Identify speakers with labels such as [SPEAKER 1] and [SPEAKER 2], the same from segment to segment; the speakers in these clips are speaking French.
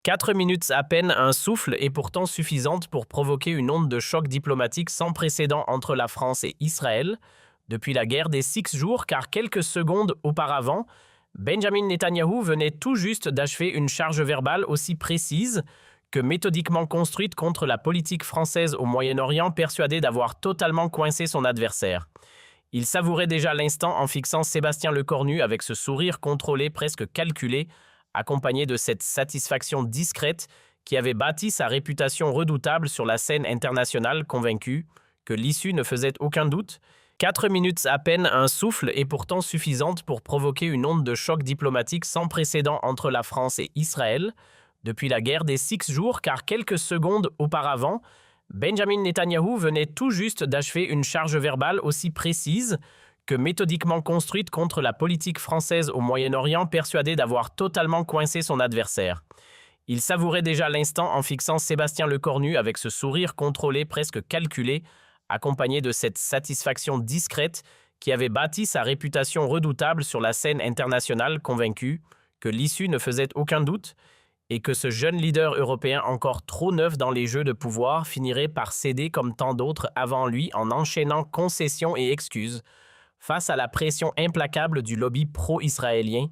[SPEAKER 1] 4 minutes à peine, un souffle est pourtant suffisante pour provoquer une onde de choc diplomatique sans précédent entre la France et Israël depuis la guerre des 6 jours, car quelques secondes auparavant, Benjamin Netanyahou venait tout juste d'achever une charge verbale aussi précise que méthodiquement construite contre la politique française au Moyen-Orient, persuadé d'avoir totalement coincé son adversaire. Il savourait déjà l'instant en fixant Sébastien Lecornu avec ce sourire contrôlé, presque calculé, accompagné de cette satisfaction discrète qui avait bâti sa réputation redoutable sur la scène internationale, convaincu que l'issue ne faisait aucun doute. 4 minutes à peine, un souffle est pourtant suffisante pour provoquer une onde de choc diplomatique sans précédent entre la France et Israël depuis la guerre des 6 jours, car quelques secondes auparavant, Benjamin Netanyahou venait tout juste d'achever une charge verbale aussi précise que méthodiquement construite contre la politique française au Moyen-Orient, persuadé d'avoir totalement coincé son adversaire. Il savourait déjà l'instant en fixant Sébastien Lecornu avec ce sourire contrôlé, presque calculé, accompagné de cette satisfaction discrète qui avait bâti sa réputation redoutable sur la scène internationale, convaincu que l'issue ne faisait aucun doute et que ce jeune leader européen encore trop neuf dans les jeux de pouvoir finirait par céder comme tant d'autres avant lui en enchaînant concessions et excuses face à la pression implacable du lobby pro-israélien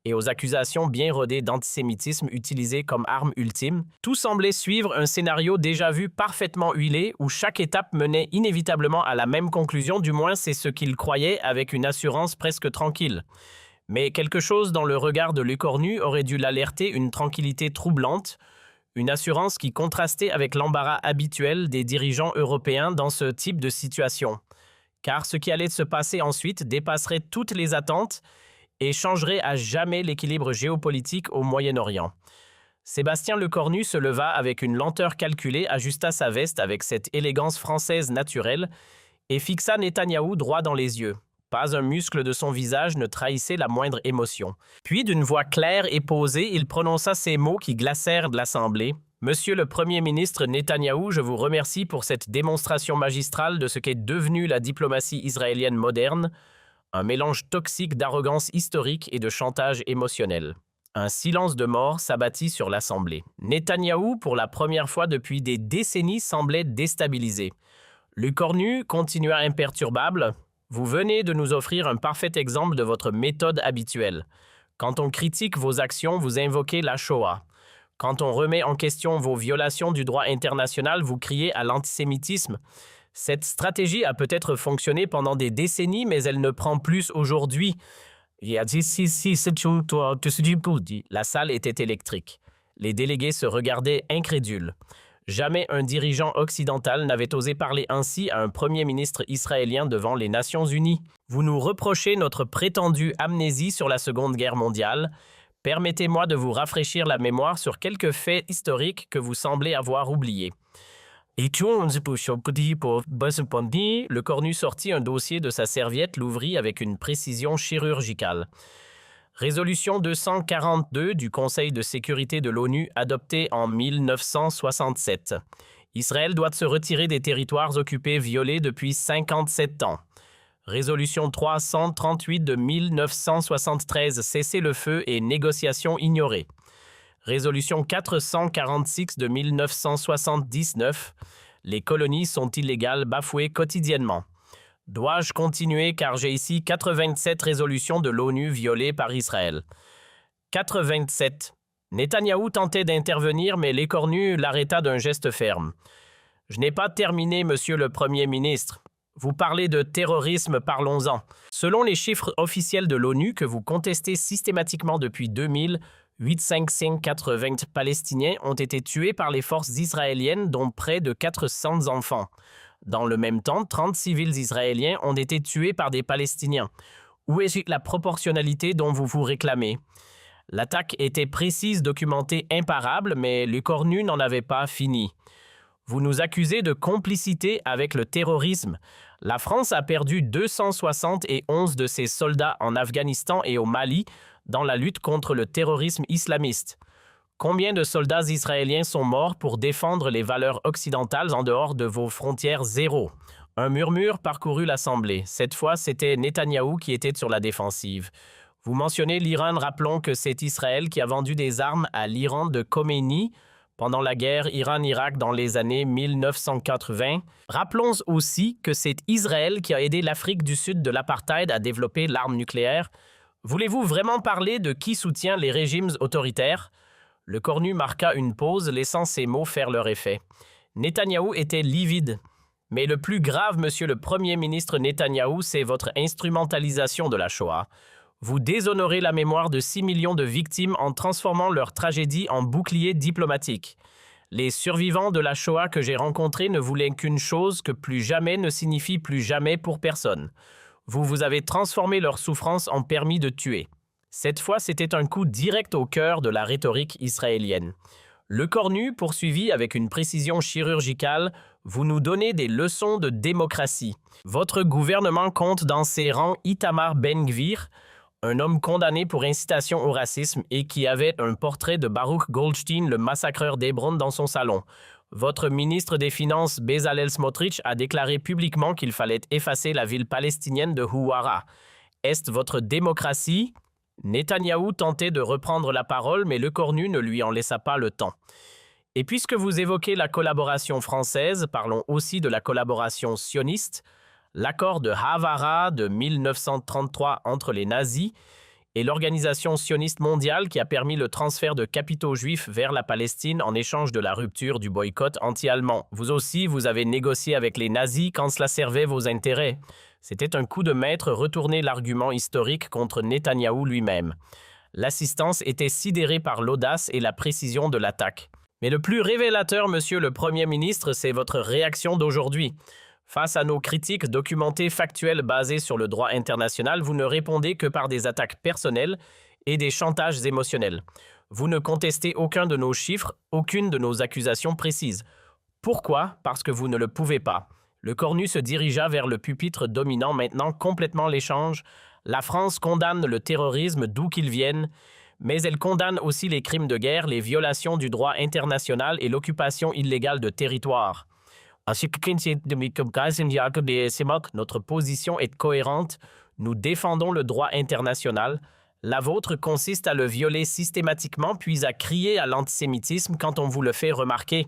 [SPEAKER 1] et aux accusations bien rodées d'antisémitisme utilisées comme arme ultime. Tout semblait suivre un scénario déjà vu, parfaitement huilé, où chaque étape menait inévitablement à la même conclusion, du moins c'est ce qu'il croyait avec une assurance presque tranquille. Mais quelque chose dans le regard de Lecornu aurait dû l'alerter, une tranquillité troublante, une assurance qui contrastait avec l'embarras habituel des dirigeants européens dans ce type de situation. Car ce qui allait se passer ensuite dépasserait toutes les attentes et changerait à jamais l'équilibre géopolitique au Moyen-Orient. Sébastien Lecornu se leva avec une lenteur calculée, ajusta sa veste avec cette élégance française naturelle et fixa Netanyahou droit dans les yeux. Pas un muscle de son visage ne trahissait la moindre émotion. Puis, d'une voix claire et posée, il prononça ces mots qui glacèrent de l'Assemblée. « Monsieur le Premier ministre Netanyahou, je vous remercie pour cette démonstration magistrale de ce qu'est devenue la diplomatie israélienne moderne, un mélange toxique d'arrogance historique et de chantage émotionnel. » Un silence de mort s'abattit sur l'Assemblée. Netanyahou, pour la première fois depuis des décennies, semblait déstabilisé. Lecornu continua imperturbable. « Vous venez de nous offrir un parfait exemple de votre méthode habituelle. Quand on critique vos actions, vous invoquez la Shoah. Quand on remet en question vos violations du droit international, vous criez à l'antisémitisme. Cette stratégie a peut-être fonctionné pendant des décennies, mais elle ne prend plus aujourd'hui. » La salle était électrique. Les délégués se regardaient incrédules. Jamais un dirigeant occidental n'avait osé parler ainsi à un premier ministre israélien devant les Nations Unies. Vous nous reprochez notre prétendue amnésie sur la Seconde Guerre mondiale. Permettez-moi de vous rafraîchir la mémoire sur quelques faits historiques que vous semblez avoir oubliés. Lecornu sortit un dossier de sa serviette, l'ouvrit avec une précision chirurgicale. Résolution 242 du Conseil de sécurité de l'ONU adoptée en 1967. Israël doit se retirer des territoires occupés violés depuis 57 ans. Résolution 338 de 1973, cessez-le-feu et négociations ignorées. Résolution 446 de 1979, les colonies sont illégales, bafouées quotidiennement. Dois-je continuer car j'ai ici 87 résolutions de l'ONU violées par Israël. 87. Netanyahou tentait d'intervenir, mais Lecornu l'arrêta d'un geste ferme. « Je n'ai pas terminé, monsieur le Premier ministre. Vous parlez de terrorisme, parlons-en. Selon les chiffres officiels de l'ONU que vous contestez systématiquement depuis 2000, 850 Palestiniens ont été tués par les forces israéliennes, dont près de 400 enfants. Dans le même temps, 30 civils israéliens ont été tués par des Palestiniens. Où est la proportionnalité dont vous vous réclamez? L'attaque était précise, documentée, imparable, mais Lecornu n'en avait pas fini. Vous nous accusez de complicité avec le terrorisme. La France a perdu 271 de ses soldats en Afghanistan et au Mali dans la lutte contre le terrorisme islamiste. Combien de soldats israéliens sont morts pour défendre les valeurs occidentales en dehors de vos frontières? Zéro. Un murmure parcourut l'Assemblée. Cette fois, c'était Netanyahou qui était sur la défensive. Vous mentionnez l'Iran, rappelons que c'est Israël qui a vendu des armes à l'Iran de Khomeini pendant la guerre Iran-Irak dans les années 1980. Rappelons aussi que c'est Israël qui a aidé l'Afrique du Sud de l'apartheid à développer l'arme nucléaire. Voulez-vous vraiment parler de qui soutient les régimes autoritaires? Le cornu marqua une pause, laissant ces mots faire leur effet. Netanyahou était livide. Mais le plus grave, monsieur le Premier ministre Netanyahou, c'est votre instrumentalisation de la Shoah. Vous déshonorez la mémoire de 6 millions de victimes en transformant leur tragédie en bouclier diplomatique. Les survivants de la Shoah que j'ai rencontrés ne voulaient qu'une chose, que plus jamais ne signifie plus jamais pour personne. Vous avez transformé leur souffrance en permis de tuer. Cette fois, c'était un coup direct au cœur de la rhétorique israélienne. Le cornu poursuivit avec une précision chirurgicale, vous nous donnez des leçons de démocratie. Votre gouvernement compte dans ses rangs Itamar Ben-Gvir, un homme condamné pour incitation au racisme et qui avait un portrait de Baruch Goldstein, le massacreur d'Hébron, dans son salon. Votre ministre des Finances, Bezalel Smotrich, a déclaré publiquement qu'il fallait effacer la ville palestinienne de Houara. Est-ce votre démocratie? Netanyahou tentait de reprendre la parole, mais le cornu ne lui en laissa pas le temps. Et puisque vous évoquez la collaboration française, parlons aussi de la collaboration sioniste. L'accord de Havara de 1933 entre les nazis et l'organisation sioniste mondiale qui a permis le transfert de capitaux juifs vers la Palestine en échange de la rupture du boycott anti-allemand. Vous aussi, vous avez négocié avec les nazis quand cela servait vos intérêts. C'était un coup de maître retourner l'argument historique contre Netanyahou lui-même. L'assistance était sidérée par l'audace et la précision de l'attaque. Mais le plus révélateur, monsieur le Premier ministre, c'est votre réaction d'aujourd'hui. Face à nos critiques documentées factuelles basées sur le droit international, vous ne répondez que par des attaques personnelles et des chantages émotionnels. Vous ne contestez aucun de nos chiffres, aucune de nos accusations précises. Pourquoi? Parce que vous ne le pouvez pas. Le cornu se dirigea vers le pupitre dominant maintenant complètement l'échange. La France condamne le terrorisme d'où qu'il vienne, mais elle condamne aussi les crimes de guerre, les violations du droit international et l'occupation illégale de territoires. Notre position est cohérente. Nous défendons le droit international. La vôtre consiste à le violer systématiquement puis à crier à l'antisémitisme quand on vous le fait remarquer.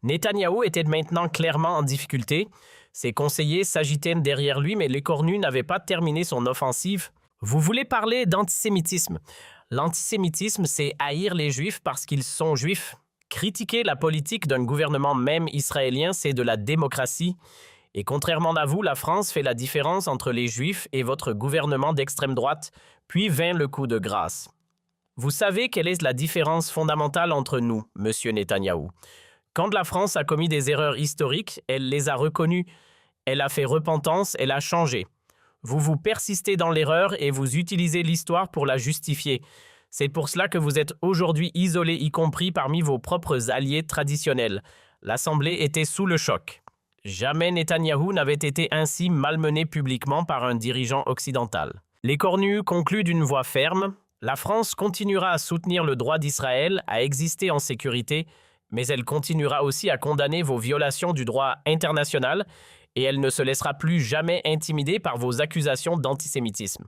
[SPEAKER 1] Netanyahou était maintenant clairement en difficulté. Ses conseillers s'agitaient derrière lui, mais le cornu n'avait pas terminé son offensive. Vous voulez parler d'antisémitisme. L'antisémitisme, c'est haïr les Juifs parce qu'ils sont Juifs. Critiquer la politique d'un gouvernement même israélien, c'est de la démocratie. Et contrairement à vous, la France fait la différence entre les Juifs et votre gouvernement d'extrême droite, puis vint le coup de grâce. Vous savez quelle est la différence fondamentale entre nous, monsieur Netanyahou. Quand la France a commis des erreurs historiques, elle les a reconnues. Elle a fait repentance, elle a changé. Vous persistez dans l'erreur et vous utilisez l'histoire pour la justifier. C'est pour cela que vous êtes aujourd'hui isolé, y compris parmi vos propres alliés traditionnels. L'Assemblée était sous le choc. Jamais Netanyahou n'avait été ainsi malmené publiquement par un dirigeant occidental. Les cornus concluent d'une voix ferme. La France continuera à soutenir le droit d'Israël à exister en sécurité, mais elle continuera aussi à condamner vos violations du droit international et elle ne se laissera plus jamais intimider par vos accusations d'antisémitisme.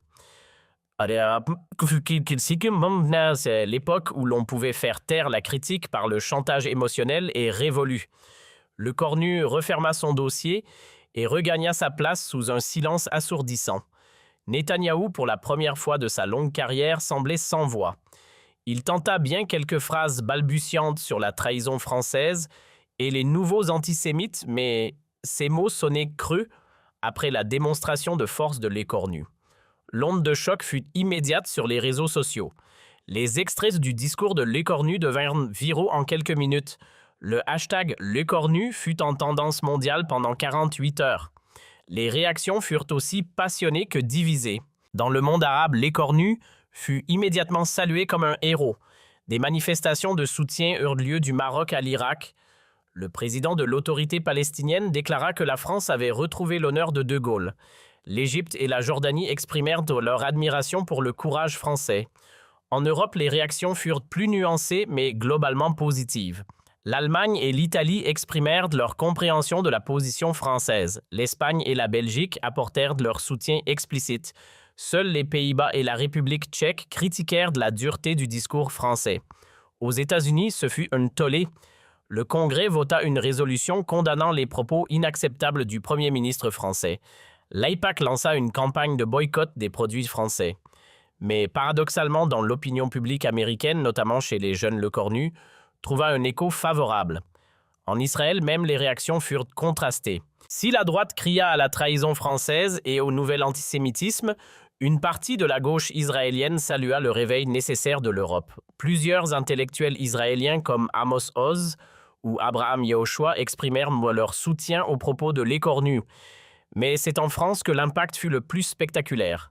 [SPEAKER 1] L'époque où l'on pouvait faire taire la critique par le chantage émotionnel est révolue. Le cornu referma son dossier et regagna sa place sous un silence assourdissant. Netanyahou, pour la première fois de sa longue carrière, semblait sans voix. Il tenta bien quelques phrases balbutiantes sur la trahison française et les nouveaux antisémites, mais ces mots sonnaient creux après la démonstration de force de l'écornu. L'onde de choc fut immédiate sur les réseaux sociaux. Les extraits du discours de l'écornu devinrent viraux en quelques minutes. Le hashtag l'écornu fut en tendance mondiale pendant 48 heures. Les réactions furent aussi passionnées que divisées. Dans le monde arabe, l'écornu fut immédiatement salué comme un héros. Des manifestations de soutien eurent lieu du Maroc à l'Irak. Le président de l'autorité palestinienne déclara que la France avait retrouvé l'honneur de De Gaulle. L'Égypte et la Jordanie exprimèrent leur admiration pour le courage français. En Europe, les réactions furent plus nuancées mais globalement positives. L'Allemagne et l'Italie exprimèrent leur compréhension de la position française. L'Espagne et la Belgique apportèrent leur soutien explicite. Seuls les Pays-Bas et la République tchèque critiquèrent la dureté du discours français. Aux États-Unis, ce fut un tollé. Le Congrès vota une résolution condamnant les propos inacceptables du Premier ministre français. L'AIPAC lança une campagne de boycott des produits français. Mais paradoxalement, dans l'opinion publique américaine, notamment chez les jeunes Lecornu, trouva un écho favorable. En Israël, même les réactions furent contrastées. Si la droite cria à la trahison française et au nouvel antisémitisme, une partie de la gauche israélienne salua le réveil nécessaire de l'Europe. Plusieurs intellectuels israéliens comme Amos Oz ou Abraham Yehoshua exprimèrent leur soutien aux propos de Lecornu. Mais c'est en France que l'impact fut le plus spectaculaire.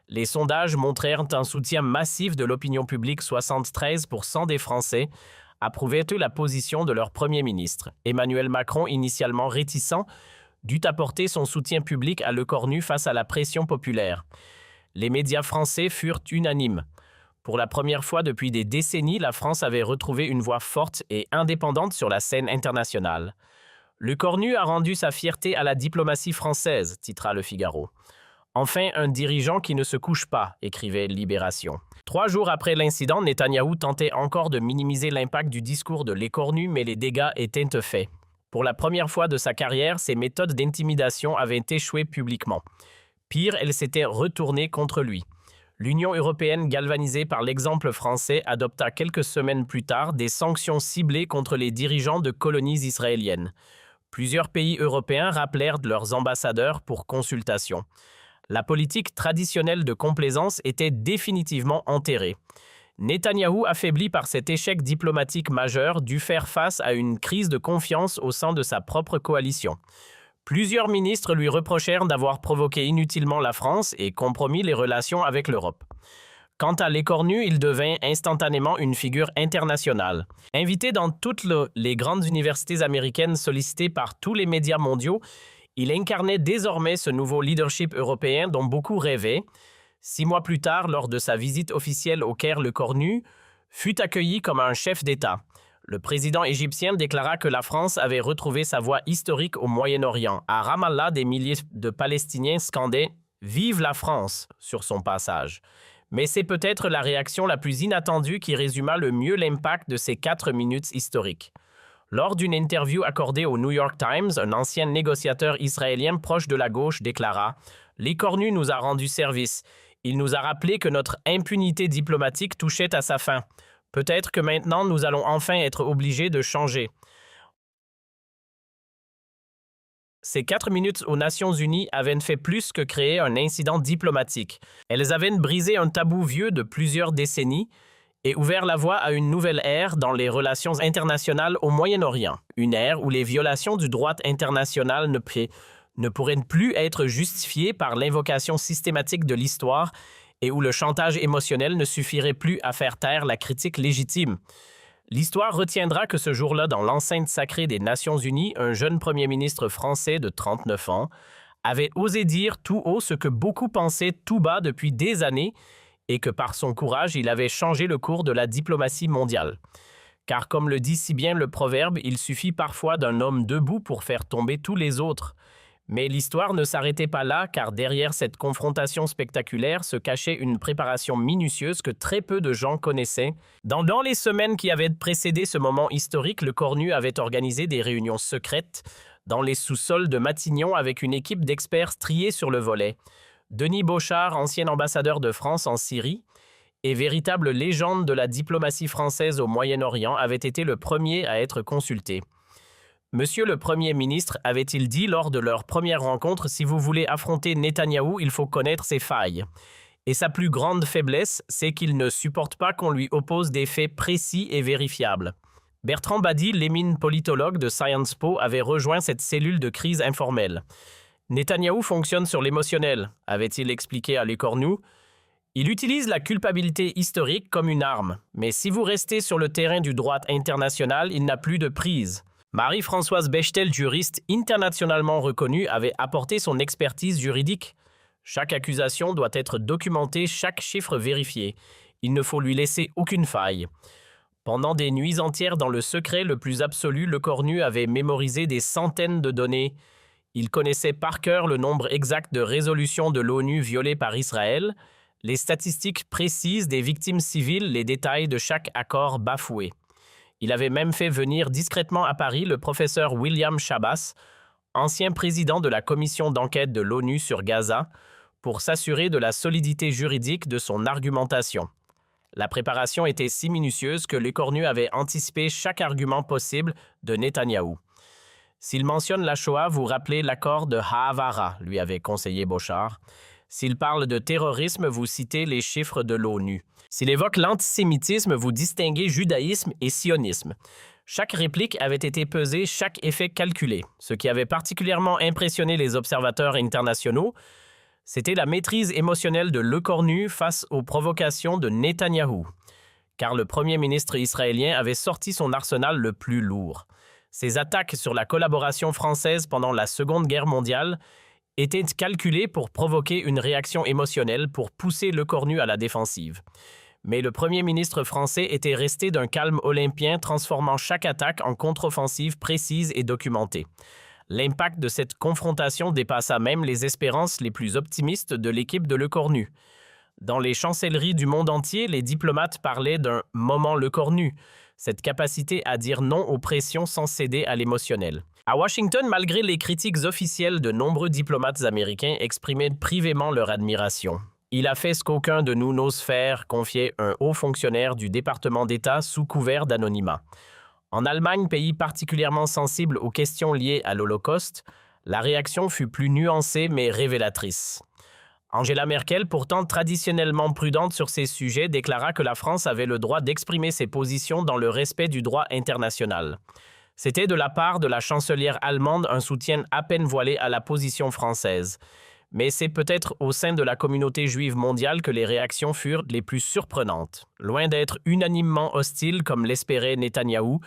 [SPEAKER 1] Les sondages montrèrent un soutien massif de l'opinion publique. 73% des Français approuvaient la position de leur Premier ministre. Emmanuel Macron, initialement réticent, dut apporter son soutien public à Lecornu face à la pression populaire. Les médias français furent unanimes. Pour la première fois depuis des décennies, la France avait retrouvé une voix forte et indépendante sur la scène internationale. Lecornu a rendu sa fierté à la diplomatie française, titra Le Figaro. Enfin, un dirigeant qui ne se couche pas, écrivait Libération. 3 jours après l'incident, Netanyahou tentait encore de minimiser l'impact du discours de Lecornu, mais les dégâts étaient faits. Pour la première fois de sa carrière, ses méthodes d'intimidation avaient échoué publiquement. Pire, elles s'étaient retournées contre lui. L'Union européenne, galvanisée par l'exemple français, adopta quelques semaines plus tard des sanctions ciblées contre les dirigeants de colonies israéliennes. Plusieurs pays européens rappelèrent leurs ambassadeurs pour consultation. La politique traditionnelle de complaisance était définitivement enterrée. Netanyahou, affaibli par cet échec diplomatique majeur, dut faire face à une crise de confiance au sein de sa propre coalition. Plusieurs ministres lui reprochèrent d'avoir provoqué inutilement la France et compromis les relations avec l'Europe. Quant à Lecornu, il devint instantanément une figure internationale. Invité dans toutes les grandes universités américaines, sollicité par tous les médias mondiaux, il incarnait désormais ce nouveau leadership européen dont beaucoup rêvaient. 6 mois plus tard, lors de sa visite officielle au Caire, Lecornu fut accueilli comme un chef d'État. Le président égyptien déclara que la France avait retrouvé sa voie historique au Moyen-Orient. À Ramallah, des milliers de Palestiniens scandaient « Vive la France » sur son passage. Mais c'est peut-être la réaction la plus inattendue qui résuma le mieux l'impact de ces 4 minutes historiques. Lors d'une interview accordée au New York Times, un ancien négociateur israélien proche de la gauche déclara « Lecornu nous a rendu service. Il nous a rappelé que notre impunité diplomatique touchait à sa fin. Peut-être que maintenant nous allons enfin être obligés de changer. » Ces 4 minutes aux Nations Unies avaient fait plus que créer un incident diplomatique. Elles avaient brisé un tabou vieux de plusieurs décennies et ouvert la voie à une nouvelle ère dans les relations internationales au Moyen-Orient. Une ère où les violations du droit international ne pourraient plus être justifiées par l'invocation systématique de l'histoire et où le chantage émotionnel ne suffirait plus à faire taire la critique légitime. L'histoire retiendra que ce jour-là, dans l'enceinte sacrée des Nations Unies, un jeune premier ministre français de 39 ans avait osé dire tout haut ce que beaucoup pensaient tout bas depuis des années et que par son courage, il avait changé le cours de la diplomatie mondiale. Car comme le dit si bien le proverbe, il suffit parfois d'un homme debout pour faire tomber tous les autres. Mais l'histoire ne s'arrêtait pas là, car derrière cette confrontation spectaculaire se cachait une préparation minutieuse que très peu de gens connaissaient. Dans les semaines qui avaient précédé ce moment historique, Lecornu avait organisé des réunions secrètes dans les sous-sols de Matignon avec une équipe d'experts striés sur le volet. Denis Bochart, ancien ambassadeur de France en Syrie et véritable légende de la diplomatie française au Moyen-Orient, avait été le premier à être consulté. Monsieur le Premier ministre, avait-il dit lors de leur première rencontre, si vous voulez affronter Netanyahou, il faut connaître ses failles. Et sa plus grande faiblesse, c'est qu'il ne supporte pas qu'on lui oppose des faits précis et vérifiables. Bertrand Badi, l'émine politologue de Sciences Po, avait rejoint cette cellule de crise informelle. Netanyahou fonctionne sur l'émotionnel, avait-il expliqué à Lecornu. Il utilise la culpabilité historique comme une arme, mais si vous restez sur le terrain du droit international, il n'a plus de prise. Marie-Françoise Bechtel, juriste internationalement reconnue, avait apporté son expertise juridique. Chaque accusation doit être documentée, chaque chiffre vérifié. Il ne faut lui laisser aucune faille. Pendant des nuits entières dans le secret le plus absolu, Lecornu avait mémorisé des centaines de données. Il connaissait par cœur le nombre exact de résolutions de l'ONU violées par Israël, les statistiques précises des victimes civiles, les détails de chaque accord bafoué. Il avait même fait venir discrètement à Paris le professeur William Schabas, ancien président de la commission d'enquête de l'ONU sur Gaza, pour s'assurer de la solidité juridique de son argumentation. La préparation était si minutieuse que Lecornu avait anticipé chaque argument possible de Netanyahou. S'il mentionne la Shoah, vous rappelez l'accord de Haavara, lui avait conseillé Bochar. S'il parle de terrorisme, vous citez les chiffres de l'ONU. S'il évoque l'antisémitisme, vous distinguez judaïsme et sionisme. Chaque réplique avait été pesée, chaque effet calculé. Ce qui avait particulièrement impressionné les observateurs internationaux, c'était la maîtrise émotionnelle de Lecornu face aux provocations de Netanyahou. Car le premier ministre israélien avait sorti son arsenal le plus lourd. Ses attaques sur la collaboration française pendant la Seconde Guerre mondiale étaient calculées pour provoquer une réaction émotionnelle pour pousser Lecornu à la défensive. Mais le premier ministre français était resté d'un calme olympien, transformant chaque attaque en contre-offensive précise et documentée. L'impact de cette confrontation dépassa même les espérances les plus optimistes de l'équipe de Lecornu. Dans les chancelleries du monde entier, les diplomates parlaient d'un « moment Lecornu », cette capacité à dire non aux pressions sans céder à l'émotionnel. À Washington, malgré les critiques officielles de nombreux diplomates américains exprimaient privément leur admiration. Il a fait ce qu'aucun de nous n'ose faire, confiait un haut fonctionnaire du département d'État sous couvert d'anonymat. En Allemagne, pays particulièrement sensible aux questions liées à l'Holocauste, la réaction fut plus nuancée mais révélatrice. Angela Merkel, pourtant traditionnellement prudente sur ces sujets, déclara que la France avait le droit d'exprimer ses positions dans le respect du droit international. C'était de la part de la chancelière allemande un soutien à peine voilé à la position française. Mais c'est peut-être au sein de la communauté juive mondiale que les réactions furent les plus surprenantes. Loin d'être unanimement hostiles comme l'espérait Netanyahou,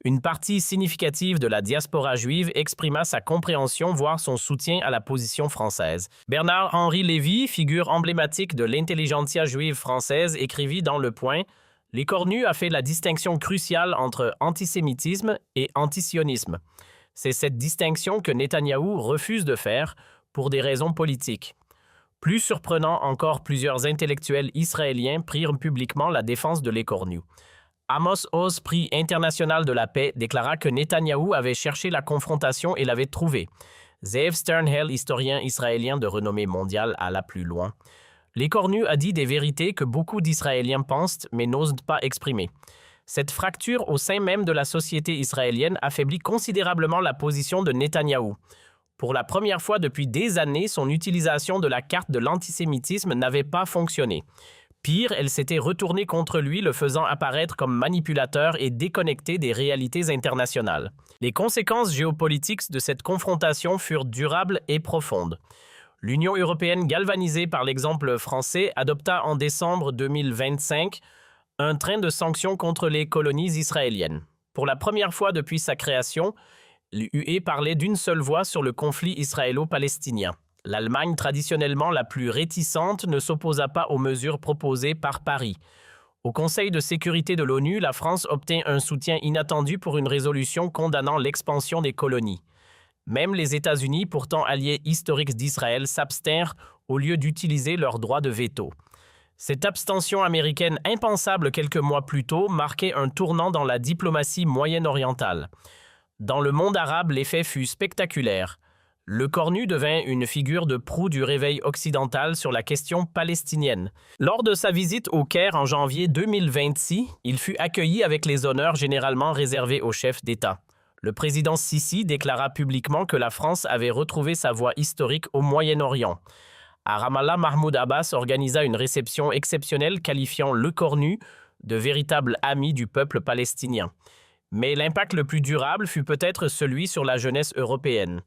[SPEAKER 1] une partie significative de la diaspora juive exprima sa compréhension, voire son soutien à la position française. Bernard-Henri Lévy, figure emblématique de l'intelligentsia juive française, écrivit dans Le Point « Lecornu a fait la distinction cruciale entre antisémitisme et antisionisme. C'est cette distinction que Netanyahou refuse de faire, pour des raisons politiques. » Plus surprenant encore, plusieurs intellectuels israéliens prirent publiquement la défense de Lecornu. Amos Oz, prix international de la paix, déclara que Netanyahou avait cherché la confrontation et l'avait trouvée. Zeev Sternhell, historien israélien de renommée mondiale, alla plus loin. Lecornu a dit des vérités que beaucoup d'Israéliens pensent mais n'osent pas exprimer. Cette fracture au sein même de la société israélienne affaiblit considérablement la position de Netanyahou. Pour la première fois depuis des années, son utilisation de la carte de l'antisémitisme n'avait pas fonctionné. Pire, elle s'était retournée contre lui, le faisant apparaître comme manipulateur et déconnecté des réalités internationales. Les conséquences géopolitiques de cette confrontation furent durables et profondes. L'Union européenne, galvanisée par l'exemple français, adopta en décembre 2025 un train de sanctions contre les colonies israéliennes. Pour la première fois depuis sa création, l'UE parlait d'une seule voix sur le conflit israélo-palestinien. L'Allemagne, traditionnellement la plus réticente, ne s'opposa pas aux mesures proposées par Paris. Au Conseil de sécurité de l'ONU, la France obtint un soutien inattendu pour une résolution condamnant l'expansion des colonies. Même les États-Unis, pourtant alliés historiques d'Israël, s'abstinrent au lieu d'utiliser leur droit de veto. Cette abstention américaine impensable quelques mois plus tôt marquait un tournant dans la diplomatie moyen-orientale. Dans le monde arabe, l'effet fut spectaculaire. Lecornu devint une figure de proue du réveil occidental sur la question palestinienne. Lors de sa visite au Caire en janvier 2026, il fut accueilli avec les honneurs généralement réservés aux chefs d'État. Le président Sisi déclara publiquement que la France avait retrouvé sa voie historique au Moyen-Orient. À Ramallah, Mahmoud Abbas organisa une réception exceptionnelle qualifiant Lecornu de véritable ami du peuple palestinien. Mais l'impact le plus durable fut peut-être celui sur la jeunesse européenne.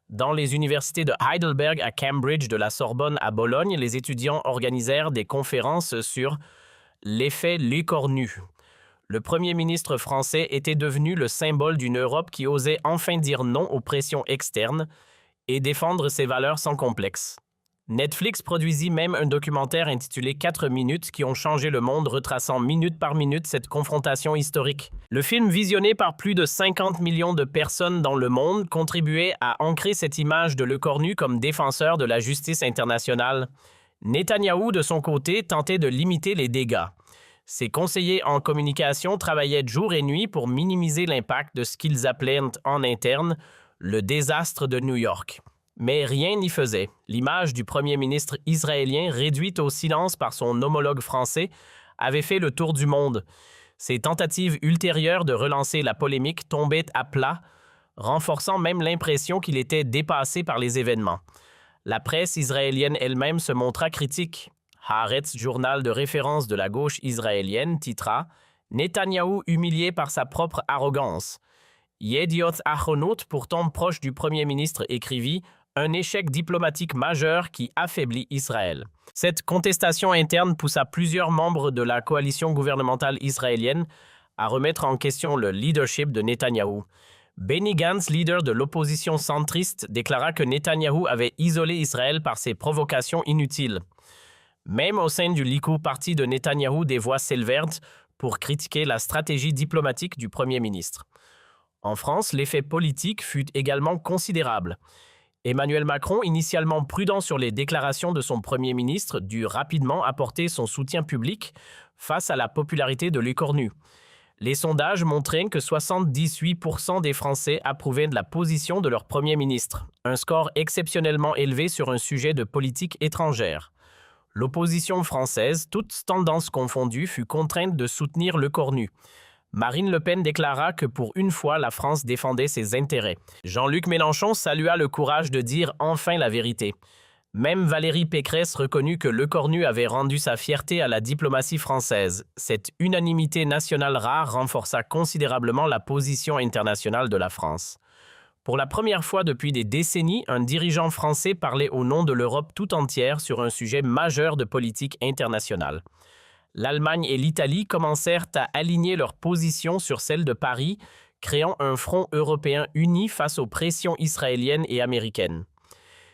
[SPEAKER 1] Dans les universités de Heidelberg à Cambridge, de la Sorbonne à Bologne, les étudiants organisèrent des conférences sur l'effet Lecornu. Le premier ministre français était devenu le symbole d'une Europe qui osait enfin dire non aux pressions externes et défendre ses valeurs sans complexe. Netflix produisit même un documentaire intitulé 4 minutes qui ont changé le monde, retraçant minute par minute cette confrontation historique. Le film, visionné par plus de 50 millions de personnes dans le monde, contribuait à ancrer cette image de Lecornu comme défenseur de la justice internationale. Netanyahou, de son côté, tentait de limiter les dégâts. Ses conseillers en communication travaillaient jour et nuit pour minimiser l'impact de ce qu'ils appelaient en interne le désastre de New York. Mais rien n'y faisait. L'image du premier ministre israélien, réduite au silence par son homologue français, avait fait le tour du monde. Ses tentatives ultérieures de relancer la polémique tombaient à plat, renforçant même l'impression qu'il était dépassé par les événements. La presse israélienne elle-même se montra critique. Haaretz, journal de référence de la gauche israélienne, titra « Netanyahou humilié par sa propre arrogance ». Yediot Ahronot, pourtant proche du Premier ministre, écrivit « Un échec diplomatique majeur qui affaiblit Israël ». Cette contestation interne poussa plusieurs membres de la coalition gouvernementale israélienne à remettre en question le leadership de Netanyahou. Benny Gantz, leader de l'opposition centriste, déclara que Netanyahou avait isolé Israël par ses provocations inutiles. Même au sein du Likoud, parti de Netanyahou, des voix s'élevèrent pour critiquer la stratégie diplomatique du Premier ministre. En France, l'effet politique fut également considérable. Emmanuel Macron, initialement prudent sur les déclarations de son Premier ministre, dut rapidement apporter son soutien public face à la popularité de Lecornu. Les sondages montraient que 78% des Français approuvaient de la position de leur Premier ministre, un score exceptionnellement élevé sur un sujet de politique étrangère. L'opposition française, toutes tendances confondues, fut contrainte de soutenir Lecornu. Marine Le Pen déclara que pour une fois, la France défendait ses intérêts. Jean-Luc Mélenchon salua le courage de dire enfin la vérité. Même Valérie Pécresse reconnut que Lecornu avait rendu sa fierté à la diplomatie française. Cette unanimité nationale rare renforça considérablement la position internationale de la France. Pour la première fois depuis des décennies, un dirigeant français parlait au nom de l'Europe tout entière sur un sujet majeur de politique internationale. L'Allemagne et l'Italie commencèrent à aligner leurs positions sur celles de Paris, créant un front européen uni face aux pressions israéliennes et américaines.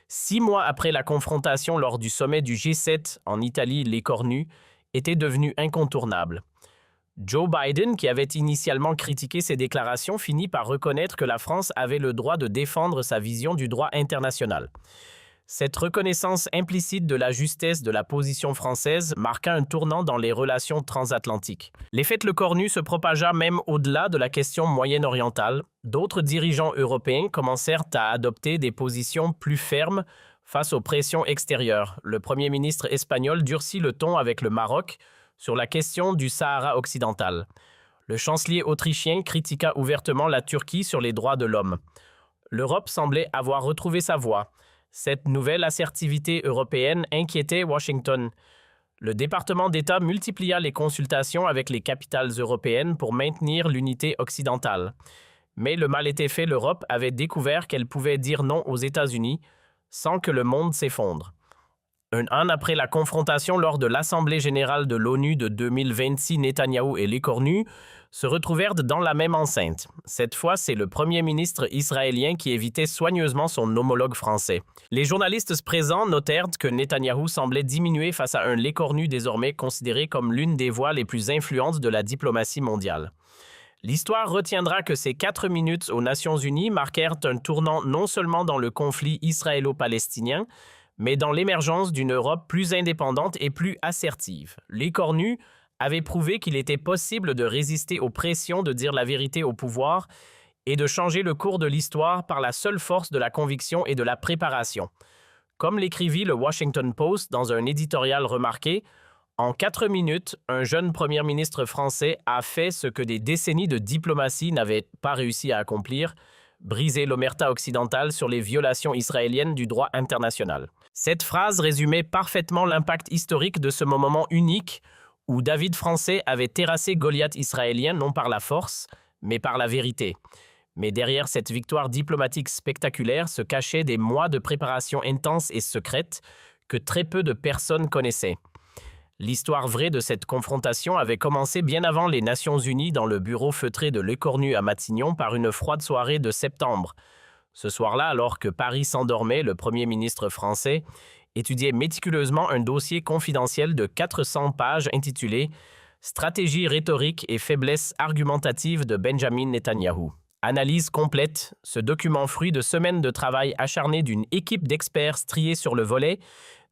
[SPEAKER 1] 6 mois après la confrontation lors du sommet du G7 en Italie, Lecornu était devenu incontournable. Joe Biden, qui avait initialement critiqué ces déclarations, finit par reconnaître que la France avait le droit de défendre sa vision du droit international. Cette reconnaissance implicite de la justesse de la position française marqua un tournant dans les relations transatlantiques. L'effet Lecornu se propagea même au-delà de la question moyen-orientale. D'autres dirigeants européens commencèrent à adopter des positions plus fermes face aux pressions extérieures. Le Premier ministre espagnol durcit le ton avec le Maroc sur la question du Sahara occidental. Le chancelier autrichien critiqua ouvertement la Turquie sur les droits de l'homme. L'Europe semblait avoir retrouvé sa voie. Cette nouvelle assertivité européenne inquiétait Washington. Le département d'État multiplia les consultations avec les capitales européennes pour maintenir l'unité occidentale. Mais le mal était fait, l'Europe avait découvert qu'elle pouvait dire non aux États-Unis sans que le monde s'effondre. Un an après la confrontation lors de l'Assemblée générale de l'ONU de 2026, Netanyahou et Lecornu se retrouvèrent dans la même enceinte. Cette fois, c'est le Premier ministre israélien qui évitait soigneusement son homologue français. Les journalistes présents notèrent que Netanyahou semblait diminuer face à un Lecornu désormais considéré comme l'une des voix les plus influentes de la diplomatie mondiale. L'histoire retiendra que ces 4 minutes aux Nations Unies marquèrent un tournant non seulement dans le conflit israélo-palestinien, mais dans l'émergence d'une Europe plus indépendante et plus assertive. Lecornu avait prouvé qu'il était possible de résister aux pressions de dire la vérité au pouvoir et de changer le cours de l'histoire par la seule force de la conviction et de la préparation. Comme l'écrivit le Washington Post dans un éditorial remarqué, en 4 minutes, un jeune premier ministre français a fait ce que des décennies de diplomatie n'avaient pas réussi à accomplir, briser l'omerta occidentale sur les violations israéliennes du droit international. Cette phrase résumait parfaitement l'impact historique de ce moment unique où David français avait terrassé Goliath israélien non par la force, mais par la vérité. Mais derrière cette victoire diplomatique spectaculaire se cachaient des mois de préparation intense et secrète que très peu de personnes connaissaient. L'histoire vraie de cette confrontation avait commencé bien avant les Nations Unies dans le bureau feutré de Lecornu à Matignon par une froide soirée de septembre. Ce soir-là, alors que Paris s'endormait, le Premier ministre français étudiait méticuleusement un dossier confidentiel de 400 pages intitulé « Stratégie rhétorique et faiblesse argumentative de Benjamin Netanyahou ». Analyse complète, ce document fruit de semaines de travail acharné d'une équipe d'experts striés sur le volet,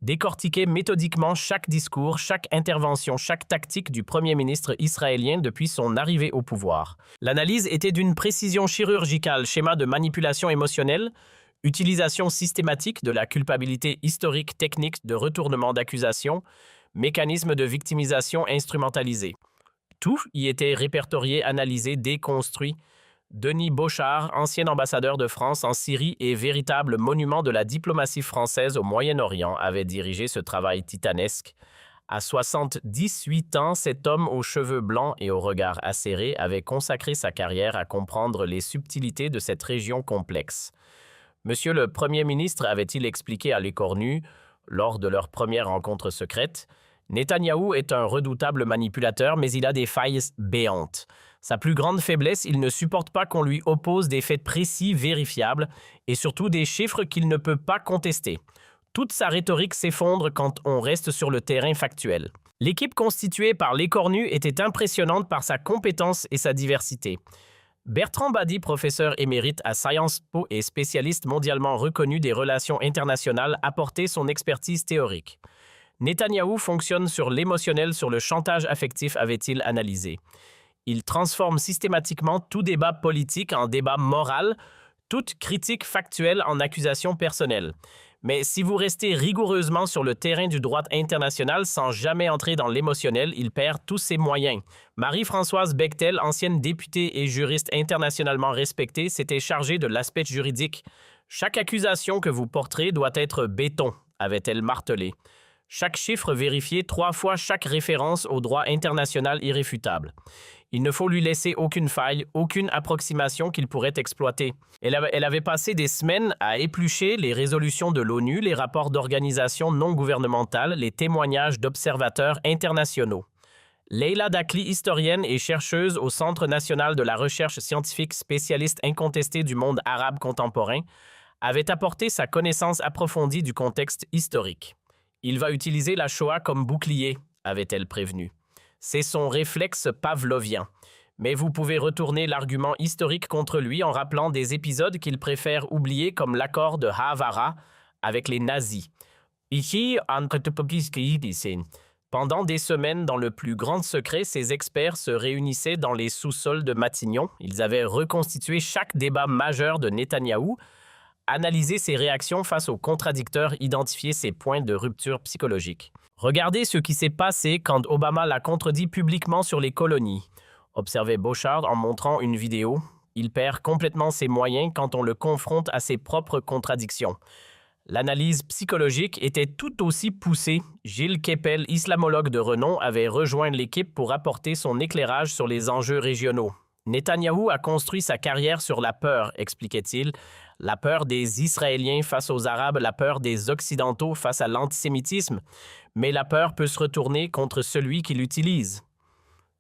[SPEAKER 1] décortiquait méthodiquement chaque discours, chaque intervention, chaque tactique du Premier ministre israélien depuis son arrivée au pouvoir. L'analyse était d'une précision chirurgicale, schéma de manipulation émotionnelle, utilisation systématique de la culpabilité historique technique de retournement d'accusation, mécanisme de victimisation instrumentalisé. Tout y était répertorié, analysé, déconstruit. Denis Bochart, ancien ambassadeur de France en Syrie et véritable monument de la diplomatie française au Moyen-Orient, avait dirigé ce travail titanesque. À 78 ans, cet homme aux cheveux blancs et au regard acéré avait consacré sa carrière à comprendre les subtilités de cette région complexe. Monsieur le Premier ministre avait-il expliqué à l'écornu, lors de leur première rencontre secrète, Netanyahou est un redoutable manipulateur, mais il a des failles béantes. Sa plus grande faiblesse, il ne supporte pas qu'on lui oppose des faits précis, vérifiables, et surtout des chiffres qu'il ne peut pas contester. Toute sa rhétorique s'effondre quand on reste sur le terrain factuel. L'équipe constituée par l'écornu était impressionnante par sa compétence et sa diversité. Bertrand Badi, professeur émérite à Sciences Po et spécialiste mondialement reconnu des relations internationales, apportait son expertise théorique. Netanyahou fonctionne sur l'émotionnel, sur le chantage affectif, avait-il analysé. Il transforme systématiquement tout débat politique en débat moral, toute critique factuelle en accusation personnelle. Mais si vous restez rigoureusement sur le terrain du droit international sans jamais entrer dans l'émotionnel, il perd tous ses moyens. Marie-Françoise Bechtel, ancienne députée et juriste internationalement respectée, s'était chargée de l'aspect juridique. Chaque accusation que vous porterez doit être béton, avait-elle martelé. Chaque chiffre vérifié 3 fois, chaque référence au droit international irréfutable. Il ne faut lui laisser aucune faille, aucune approximation qu'il pourrait exploiter. Elle avait passé des semaines à éplucher les résolutions de l'ONU, les rapports d'organisations non gouvernementales, les témoignages d'observateurs internationaux. Leila Dakli, historienne et chercheuse au Centre national de la recherche scientifique, spécialiste incontestée du monde arabe contemporain, avait apporté sa connaissance approfondie du contexte historique. Il va utiliser la Shoah comme bouclier, avait-elle prévenu. C'est son réflexe pavlovien. Mais vous pouvez retourner l'argument historique contre lui en rappelant des épisodes qu'il préfère oublier comme l'accord de Havara avec les nazis. Pendant des semaines, dans le plus grand secret, ces experts se réunissaient dans les sous-sols de Matignon. Ils avaient reconstitué chaque débat majeur de Netanyahou, analysé ses réactions face aux contradicteurs, identifié ses points de rupture psychologique. Regardez ce qui s'est passé quand Obama l'a contredit publiquement sur les colonies, observait Bochart en montrant une vidéo. Il perd complètement ses moyens quand on le confronte à ses propres contradictions. L'analyse psychologique était tout aussi poussée. Gilles Kepel, islamologue de renom, avait rejoint l'équipe pour apporter son éclairage sur les enjeux régionaux. Netanyahou a construit sa carrière sur la peur, expliquait-il. La peur des Israéliens face aux Arabes, la peur des Occidentaux face à l'antisémitisme. Mais la peur peut se retourner contre celui qui l'utilise.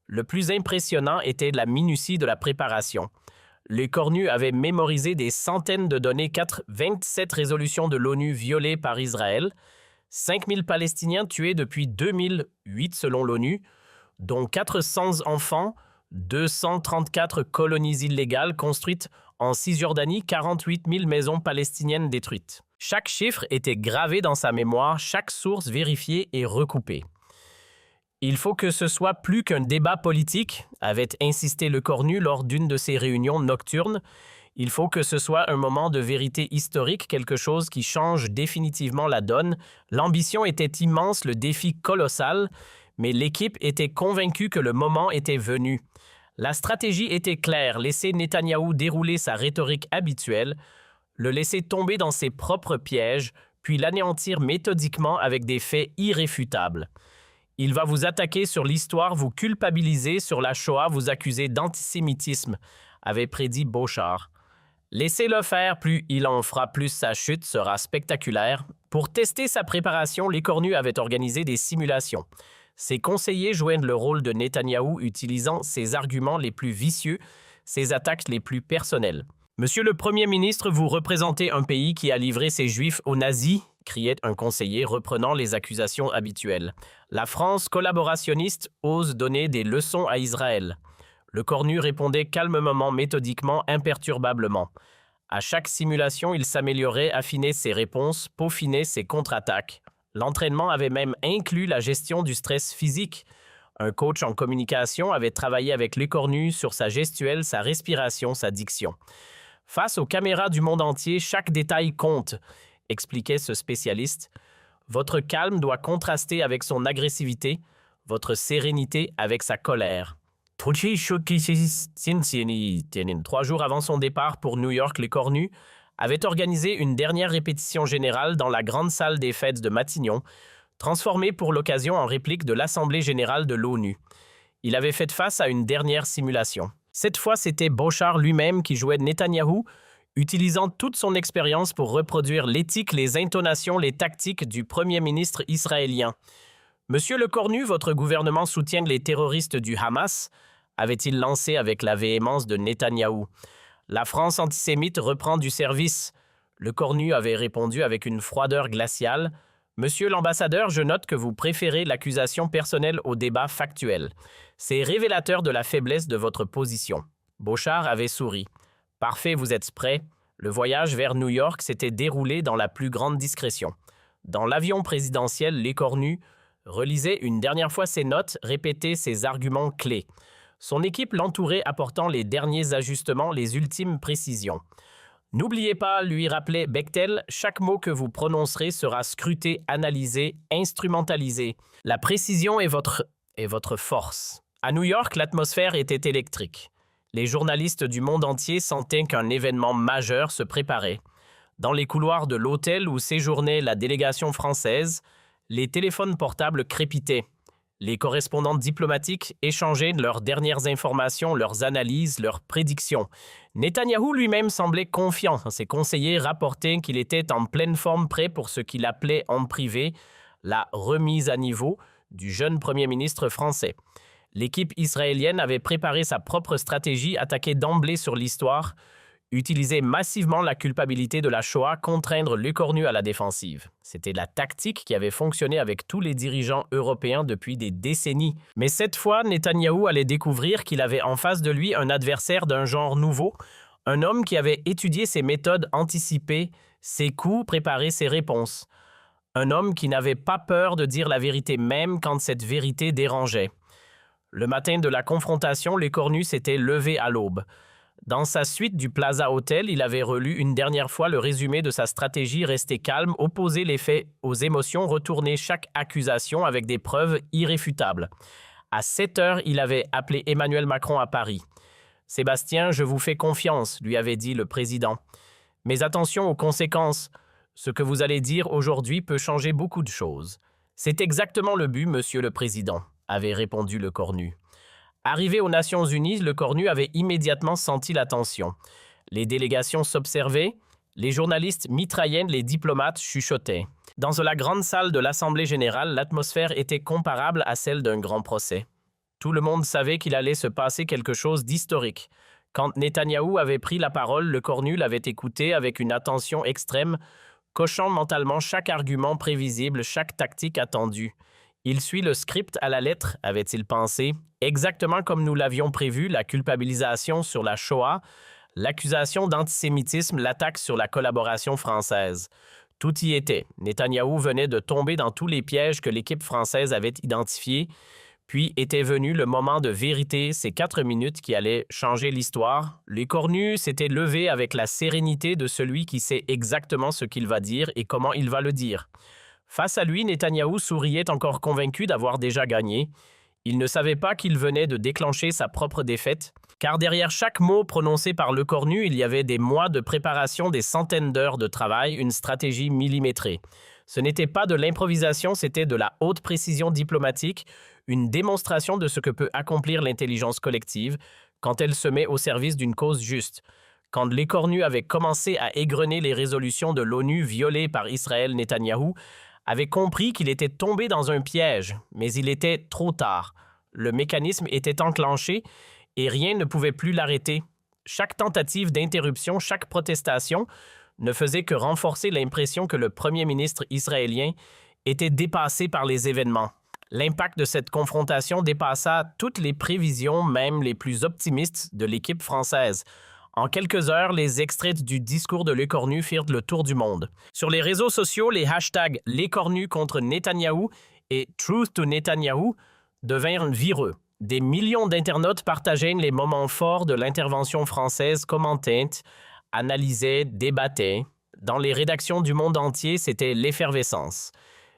[SPEAKER 1] Le plus impressionnant était la minutie de la préparation. L'écornu avait mémorisé des centaines de données, 27 résolutions de l'ONU violées par Israël, 5000 Palestiniens tués depuis 2008 selon l'ONU, dont 400 enfants, 234 colonies illégales construites en Cisjordanie, 48 000 maisons palestiniennes détruites. Chaque chiffre était gravé dans sa mémoire, chaque source vérifiée et recoupée. Il faut que ce soit plus qu'un débat politique, avait insisté l'écornu lors d'une de ses réunions nocturnes. Il faut que ce soit un moment de vérité historique, quelque chose qui change définitivement la donne. L'ambition était immense, le défi colossal, mais l'équipe était convaincue que le moment était venu. La stratégie était claire, laisser Netanyahou dérouler sa rhétorique habituelle, le laisser tomber dans ses propres pièges, puis l'anéantir méthodiquement avec des faits irréfutables. Il va vous attaquer sur l'histoire, vous culpabiliser sur la Shoah, vous accuser d'antisémitisme, avait prédit Bochart. Laissez-le faire, plus il en fera, plus sa chute sera spectaculaire. Pour tester sa préparation, l'écornu avait organisé des simulations. Ses conseillers jouaient le rôle de Netanyahou utilisant ses arguments les plus vicieux, ses attaques les plus personnelles. Monsieur le Premier ministre, vous représentez un pays qui a livré ses Juifs aux nazis, criait un conseiller reprenant les accusations habituelles. La France collaborationniste ose donner des leçons à Israël. Le cornu répondait calmement, méthodiquement, imperturbablement. À chaque simulation, il s'améliorait, affinait ses réponses, peaufinait ses contre-attaques. L'entraînement avait même inclus la gestion du stress physique. Un coach en communication avait travaillé avec l'écornu sur sa gestuelle, sa respiration, sa diction. Face aux caméras du monde entier, chaque détail compte, expliquait ce spécialiste. Votre calme doit contraster avec son agressivité, votre sérénité avec sa colère. 3 jours avant son départ pour New York, l'écornu avait organisé une dernière répétition générale dans la grande salle des fêtes de Matignon, transformée pour l'occasion en réplique de l'Assemblée générale de l'ONU. Il avait fait face à une dernière simulation. Cette fois, c'était Bochar lui-même qui jouait Netanyahou, utilisant toute son expérience pour reproduire l'éthique, les intonations, les tactiques du Premier ministre israélien. « Monsieur le cornu, votre gouvernement soutient les terroristes du Hamas », avait-il lancé avec la véhémence de Netanyahou. « La France antisémite reprend du service ». Le cornu avait répondu avec une froideur glaciale. « Monsieur l'ambassadeur, je note que vous préférez l'accusation personnelle au débat factuel. C'est révélateur de la faiblesse de votre position. » Bochar avait souri. « Parfait, vous êtes prêt. » Le voyage vers New York s'était déroulé dans la plus grande discrétion. Dans l'avion présidentiel, l'écornu relisait une dernière fois ses notes, répétait ses arguments clés. Son équipe l'entourait apportant les derniers ajustements, les ultimes précisions. « N'oubliez pas, lui rappelait Bechtel, chaque mot que vous prononcerez sera scruté, analysé, instrumentalisé. La précision est votre force. » À New York, l'atmosphère était électrique. Les journalistes du monde entier sentaient qu'un événement majeur se préparait. Dans les couloirs de l'hôtel où séjournait la délégation française, les téléphones portables crépitaient. Les correspondants diplomatiques échangeaient leurs dernières informations, leurs analyses, leurs prédictions. Netanyahou lui-même semblait confiant. Ses conseillers rapportaient qu'il était en pleine forme, prêt pour ce qu'il appelait en privé la remise à niveau du jeune Premier ministre français. L'équipe israélienne avait préparé sa propre stratégie, attaquée d'emblée sur l'histoire, utiliser massivement la culpabilité de la Shoah, contraindre l'écornu à la défensive. C'était la tactique qui avait fonctionné avec tous les dirigeants européens depuis des décennies. Mais cette fois, Netanyahou allait découvrir qu'il avait en face de lui un adversaire d'un genre nouveau, un homme qui avait étudié ses méthodes anticipées, ses coups, préparé ses réponses. Un homme qui n'avait pas peur de dire la vérité même quand cette vérité dérangeait. Le matin de la confrontation, l'écornu s'était levé à l'aube. Dans sa suite du Plaza Hotel, il avait relu une dernière fois le résumé de sa stratégie, rester calme, opposer les faits aux émotions, retourner chaque accusation avec des preuves irréfutables. À 7 heures, il avait appelé Emmanuel Macron à Paris. « Sébastien, je vous fais confiance », lui avait dit le président. « Mais attention aux conséquences. Ce que vous allez dire aujourd'hui peut changer beaucoup de choses. »« C'est exactement le but, monsieur le président », avait répondu le cornu. Arrivé aux Nations Unies, le cornu avait immédiatement senti la tension. Les délégations s'observaient, les journalistes mitraillaient, les diplomates chuchotaient. Dans la grande salle de l'Assemblée générale, l'atmosphère était comparable à celle d'un grand procès. Tout le monde savait qu'il allait se passer quelque chose d'historique. Quand Netanyahou avait pris la parole, le cornu l'avait écouté avec une attention extrême, cochant mentalement chaque argument prévisible, chaque tactique attendue. Il suit le script à la lettre, avait-il pensé, exactement comme nous l'avions prévu, la culpabilisation sur la Shoah, l'accusation d'antisémitisme, l'attaque sur la collaboration française. Tout y était. Netanyahou venait de tomber dans tous les pièges que l'équipe française avait identifiés, puis était venu le moment de vérité, ces 4 minutes qui allaient changer l'histoire. Les cornus s'étaient levés avec la sérénité de celui qui sait exactement ce qu'il va dire et comment il va le dire. Face à lui, Netanyahou souriait encore convaincu d'avoir déjà gagné. Il ne savait pas qu'il venait de déclencher sa propre défaite, car derrière chaque mot prononcé par le cornu, il y avait des mois de préparation, des centaines d'heures de travail, une stratégie millimétrée. Ce n'était pas de l'improvisation, c'était de la haute précision diplomatique, une démonstration de ce que peut accomplir l'intelligence collective quand elle se met au service d'une cause juste. Quand l'écornu avait commencé à égrener les résolutions de l'ONU violées par Israël, Netanyahou avait compris qu'il était tombé dans un piège, mais il était trop tard. Le mécanisme était enclenché et rien ne pouvait plus l'arrêter. Chaque tentative d'interruption, chaque protestation ne faisait que renforcer l'impression que le premier ministre israélien était dépassé par les événements. L'impact de cette confrontation dépassa toutes les prévisions, même les plus optimistes, de l'équipe française. En quelques heures, les extraits du discours de Lecornu firent le tour du monde. Sur les réseaux sociaux, les hashtags Lecornu contre Netanyahou et Truth to Netanyahou devinrent vireux. Des millions d'internautes partageaient les moments forts de l'intervention française, commentaient, analysaient, débattaient. Dans les rédactions du monde entier, c'était l'effervescence.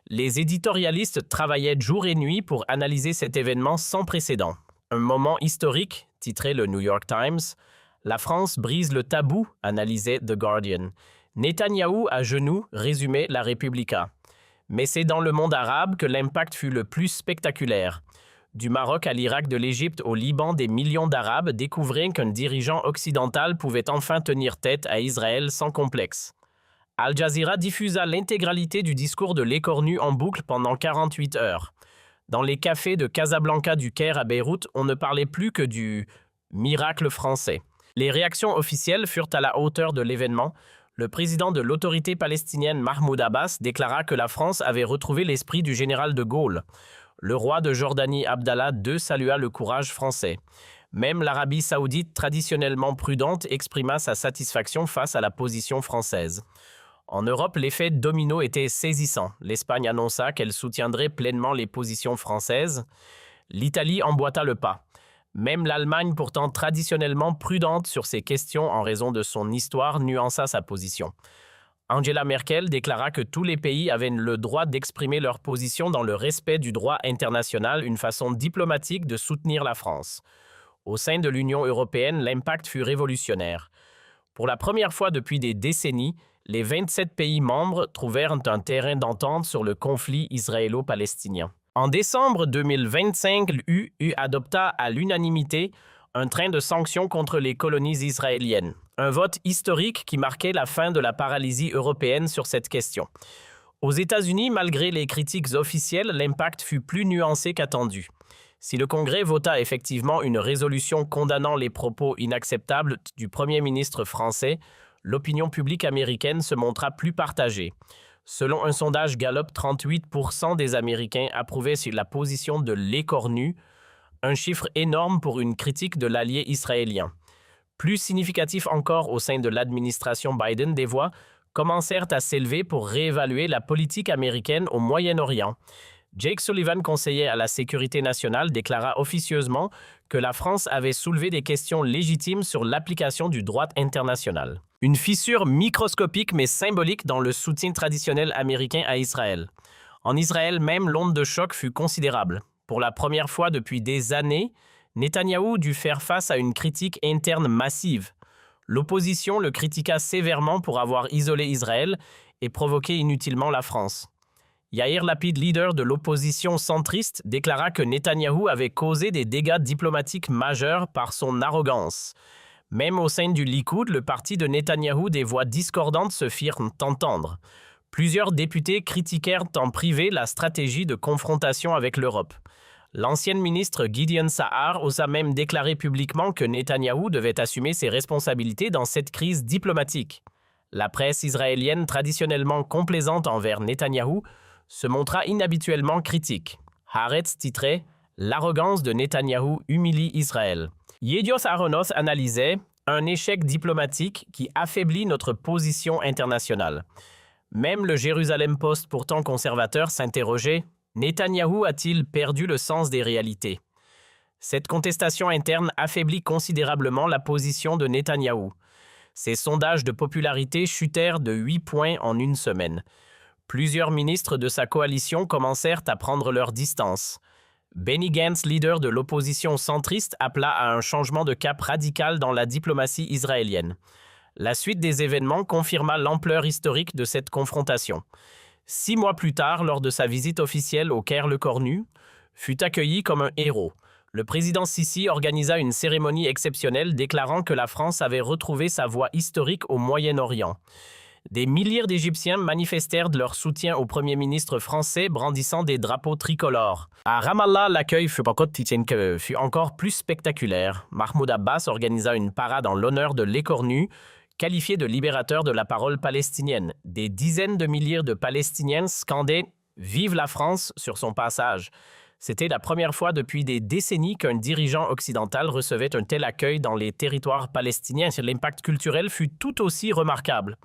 [SPEAKER 1] Les éditorialistes travaillaient jour et nuit pour analyser cet événement sans précédent. Un moment historique, titrait le New York Times. La France brise le tabou, analysait The Guardian. Netanyahou à genoux, résumait La Repubblica. Mais c'est dans le monde arabe que l'impact fut le plus spectaculaire. Du Maroc à l'Irak, de l'Égypte au Liban, des millions d'Arabes découvrirent qu'un dirigeant occidental pouvait enfin tenir tête à Israël sans complexe. Al Jazeera diffusa l'intégralité du discours de Lecornu en boucle pendant 48 heures. Dans les cafés de Casablanca du Caire à Beyrouth, on ne parlait plus que du miracle français. Les réactions officielles furent à la hauteur de l'événement. Le président de l'autorité palestinienne Mahmoud Abbas déclara que la France avait retrouvé l'esprit du général de Gaulle. Le roi de Jordanie Abdallah II salua le courage français. Même l'Arabie saoudite, traditionnellement prudente, exprima sa satisfaction face à la position française. En Europe, l'effet domino était saisissant. L'Espagne annonça qu'elle soutiendrait pleinement les positions françaises. L'Italie emboîta le pas. Même l'Allemagne, pourtant traditionnellement prudente sur ces questions en raison de son histoire, nuança sa position. Angela Merkel déclara que tous les pays avaient le droit d'exprimer leur position dans le respect du droit international, une façon diplomatique de soutenir la France. Au sein de l'Union européenne, l'impact fut révolutionnaire. Pour la première fois depuis des décennies, les 27 pays membres trouvèrent un terrain d'entente sur le conflit israélo-palestinien. En décembre 2025, l'UE adopta à l'unanimité un train de sanctions contre les colonies israéliennes. Un vote historique qui marquait la fin de la paralysie européenne sur cette question. Aux États-Unis, malgré les critiques officielles, l'impact fut plus nuancé qu'attendu. Si le Congrès vota effectivement une résolution condamnant les propos inacceptables du Premier ministre français, l'opinion publique américaine se montra plus partagée. Selon un sondage Gallup, 38% des Américains approuvaient la position de Lecornu, un chiffre énorme pour une critique de l'allié israélien. Plus significatif encore au sein de l'administration Biden, des voix commencèrent à s'élever pour réévaluer la politique américaine au Moyen-Orient. Jake Sullivan, conseiller à la sécurité nationale, déclara officieusement que la France avait soulevé des questions légitimes sur l'application du droit international. Une fissure microscopique mais symbolique dans le soutien traditionnel américain à Israël. En Israël même, l'onde de choc fut considérable. Pour la première fois depuis des années, Netanyahou dut faire face à une critique interne massive. L'opposition le critiqua sévèrement pour avoir isolé Israël et provoqué inutilement la France. Yair Lapid, leader de l'opposition centriste, déclara que Netanyahou avait causé des dégâts diplomatiques majeurs par son arrogance. Même au sein du Likoud, le parti de Netanyahou, des voix discordantes se firent entendre. Plusieurs députés critiquèrent en privé la stratégie de confrontation avec l'Europe. L'ancienne ministre Gideon Sa'ar osa même déclarer publiquement que Netanyahou devait assumer ses responsabilités dans cette crise diplomatique. La presse israélienne, traditionnellement complaisante envers Netanyahou, se montra inhabituellement critique. Haaretz titrait « L'arrogance de Netanyahou humilie Israël ». Yediot Aharonoth analysait « Un échec diplomatique qui affaiblit notre position internationale ». Même le Jérusalem Post, pourtant conservateur, s'interrogeait « Netanyahou a-t-il perdu le sens des réalités ?» Cette contestation interne affaiblit considérablement la position de Netanyahou. Ses sondages de popularité chutèrent de 8 points en une semaine. Plusieurs ministres de sa coalition commencèrent à prendre leur distance. Benny Gantz, leader de l'opposition centriste, appela à un changement de cap radical dans la diplomatie israélienne. La suite des événements confirma l'ampleur historique de cette confrontation. 6 mois plus tard, lors de sa visite officielle au Caire Lecornu, fut accueilli comme un héros. Le président Sisi organisa une cérémonie exceptionnelle déclarant que la France avait retrouvé sa voie historique au Moyen-Orient. Des milliers d'Égyptiens manifestèrent de leur soutien au Premier ministre français brandissant des drapeaux tricolores. À Ramallah, l'accueil fut encore plus spectaculaire. Mahmoud Abbas organisa une parade en l'honneur de l'écornu, qualifié de libérateur de la parole palestinienne. Des dizaines de milliers de Palestiniens scandaient « Vive la France » sur son passage. C'était la première fois depuis des décennies qu'un dirigeant occidental recevait un tel accueil dans les territoires palestiniens. L'impact culturel fut tout aussi remarquable.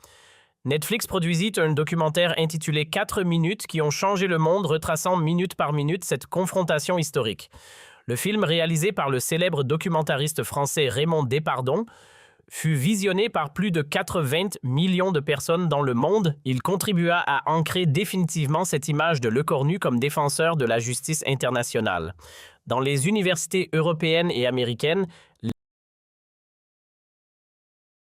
[SPEAKER 1] Netflix produisit un documentaire intitulé 4 minutes qui ont changé le monde, retraçant minute par minute cette confrontation historique. Le film, réalisé par le célèbre documentariste français Raymond Despardons, fut visionné par plus de 80 millions de personnes dans le monde. Il contribua à ancrer définitivement cette image de l'écornu comme défenseur de la justice internationale. Dans les universités européennes et américaines,